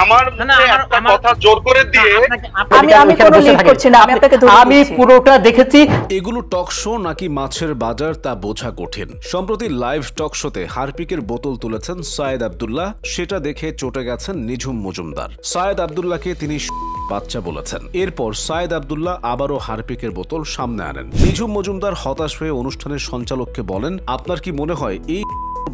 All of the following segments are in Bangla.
আমার একটা কথা জোর করে দিয়ে আমি কোনো লিড করছি না, আমি আপনাকে ধরে আমি পুরোটা দেখেছি। এগুলো টক শো নাকি মাছের বাজার তা বোঝা কঠিন। সম্প্রতি লাইভ টক শোতে হারপিকের বোতল তুলেছেন সায়েদ আব্দুল্লাহ, সেটা দেখে চটে গেছেন নিঝুম মজুমদার। সায়েদ আব্দুল্লাহকে তিনি বাচ্চা বলেছেন। এরপর সায়েদ আব্দুল্লাহ আবারও হারপিকের বোতল সামনে আনেন। নিঝুম মজুমদার হতাশ হয়ে অনুষ্ঠানের সঞ্চালককে বলেন, আপনার কি মনে হয় এই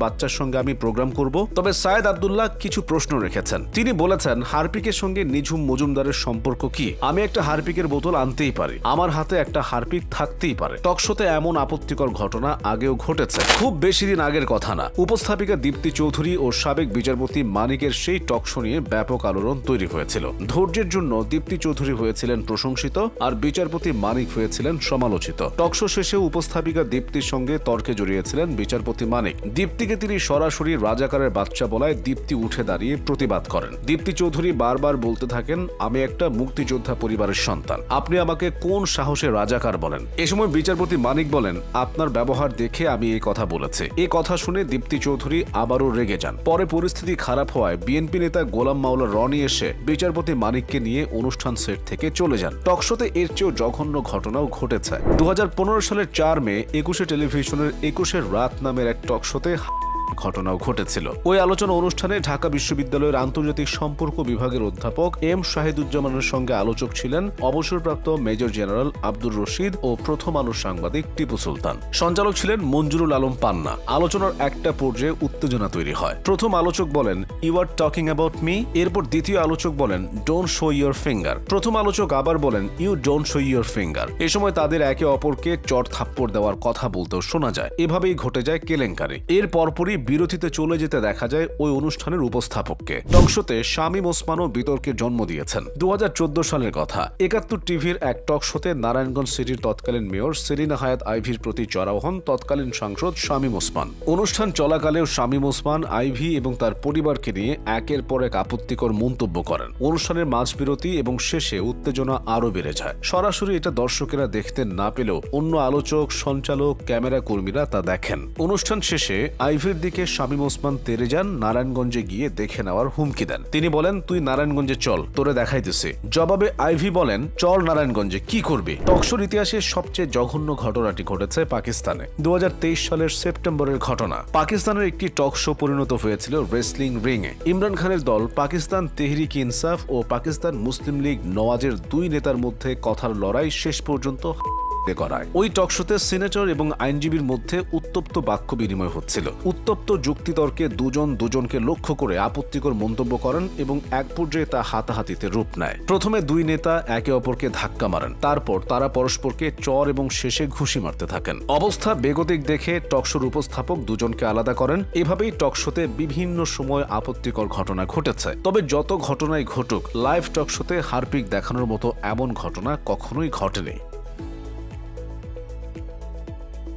বাচ্চার সঙ্গে আমি প্রোগ্রাম করব? তবে সায়েদ আব্দুল্লাহ কিছু প্রশ্ন রেখেছেন। তিনি বলেছেন, হারপিকের সঙ্গে নিঝুম মজুমদারের সম্পর্ক কি? আমি একটা হারপিকের বোতল আনতেই পারি, আমার হাতে একটা হারপিক থাকতেই পারে। টকশোতে এমন আপত্তিকর ঘটনা আগেও ঘটেছে, খুব বেশি দিন আগের কথা না। উপস্থাপিকা দীপ্তি চৌধুরী ও সাবেক বিচারপতি মানিকের সেই টকশো নিয়ে ব্যাপক আলোড়ন তৈরি হয়েছিল। ধৈর্যের জন্য দীপ্তি চৌধুরী হয়েছিলেন প্রশংসিত, আর বিচারপতি মানিক হয়েছিলেন সমালোচিত। টকশো শেষে উপস্থাপিকা দীপ্তির সঙ্গে তর্কে জড়িয়েছিলেন বিচারপতি মানিক। দীপ্তিকে তিনি সরাসরি রাজাকারের বাচ্চা বলায় দীপ্তি উঠে দাঁড়িয়ে প্রতিবাদ করেন। দীপ্তি চৌধুরী বারবার বলতে থাকেন, আমি একটা মুক্তিযোদ্ধা পরিবারের সন্তান, আপনি আমাকে কোন সাহসে রাজাকার বলেন? এ সময় বিচারপতি মানিক বলেন, আপনার ব্যবহার দেখে আমি এই কথা বলেছি। এই কথা শুনে দীপ্তি চৌধুরী আবারও রেগে যান। পরে পরিস্থিতি খারাপ হওয়ায় বিএনপি নেতা গোলাম মাওলা রনি এসে বিচারপতি মানিককে নিয়ে অনুষ্ঠান সেট থেকে চলে যান। টকশোতে এর চেয়েও জঘন্য ঘটনাও ঘটেছে। 2015 সালের 4 মে 21 টেলিভিশনের 21 রাত নামের এক টকশোতে ঘটনাও ঘটেছিল। ওই আলোচনা অনুষ্ঠানে ঢাকা বিশ্ববিদ্যালয়ের আন্তর্জাতিক সম্পর্ক বিভাগের অধ্যাপক এম শাহিদুজ্জামানের সঙ্গে আলোচক ছিলেন অবসরপ্রাপ্ত মেজর জেনারেল আব্দুর রশিদ ও প্রথম আলোর সাংবাদিক টিপু সুলতান। সঞ্চালক ছিলেন মঞ্জুরুল আলম পান্না। আলোচনার একটা পর্যায়ে উত্তেজনা তৈরি হয়। প্রথম আলোচক বলেন, you are talking about me. এরপর দ্বিতীয় আলোচক বলেন, ডোন্ট শো ইউর ফিঙ্গার। প্রথম আলোচক আবার বলেন, you don't show your finger. এ সময় তাদের একে অপরকে চড় থাপ্পড় দেওয়ার কথা বলতেও শোনা যায়। এভাবেই ঘটে যায় কেলেঙ্কারি। এর পরপরই বিরতিতে চলে যেতে দেখা যায় ওই অনুষ্ঠানের উপস্থাপককে। টকশোতে শামীম ওসমানও বিতর্কের জন্ম দিয়েছেন। 2014 সালের কথা। 71 টিভির এক টকশোতে নারায়ণগঞ্জ সিটির তৎকালীন মেয়র সেলিনা হায়াত আইভির প্রতি চড়াও হন তৎকালীন সাংসদ শামীম ওসমান। অনুষ্ঠান চলাকালেও শামীম ওসমান আইভি এবং তার পরিবারকে নিয়ে একের পর এক আপত্তিকর মন্তব্য করেন। অনুষ্ঠানের মাঝবিরতি এবং শেষে উত্তেজনা আরও বেড়ে যায়। সরাসরি এটা দর্শকেরা দেখতে না পেলেও অন্য আলোচক, সঞ্চালক, ক্যামেরা কর্মীরা তা দেখেন। অনুষ্ঠান শেষে আইভির দিকে শামীম ওসমান তেরে যান, নারায়ণগঞ্জে গিয়ে দেখে নেওয়ার হুমকি দেন। তিনি বলেন, তুই নারায়ণগঞ্জে চল, তোরে দেখাইতেছে। জবাবে আইভি বলেন, চল নারায়ণগঞ্জে, কি করবি? টকশোর ইতিহাসে সবচেয়ে জঘন্য ঘটনাটি ঘটেছে পাকিস্তানে। 2023 সালের সেপ্টেম্বরের ঘটনা। পাকিস্তানের একটি টক শো পরিণত হয়েছিল রেসলিং রিংয়ে। ইমরান খানের দল পাকিস্তান তেহরিক ইনসাফ ও পাকিস্তান মুসলিম লীগ নওয়াজের দুই নেতার মধ্যে কথার লড়াই শেষ পর্যন্ত করায়। ওই টকশোতে সিনেটর এবং আইনজীবীর মধ্যে উত্তপ্ত বাক্য বিনিময় হচ্ছিল। উত্তপ্ত যুক্তিতর্কে দুজন দুজনকে লক্ষ্য করে আপত্তিকর মন্তব্য করেন এবং এক পর্যায়ে তা হাতাহাতিতে রূপ নেয়। প্রথমে দুই নেতা একে অপরকে ধাক্কা মারেন, তারপর তারা পরস্পরকে চর এবং শেষে ঘুষি মারতে থাকেন। অবস্থা বেগতিক দেখে টকশোর উপস্থাপক দুজনকে আলাদা করেন। এভাবেই টকশোতে বিভিন্ন সময় আপত্তিকর ঘটনা ঘটেছে। তবে যত ঘটনাই ঘটুক, লাইভ টকশোতে হারপিক দেখানোর মতো এমন ঘটনা কখনোই ঘটেনি।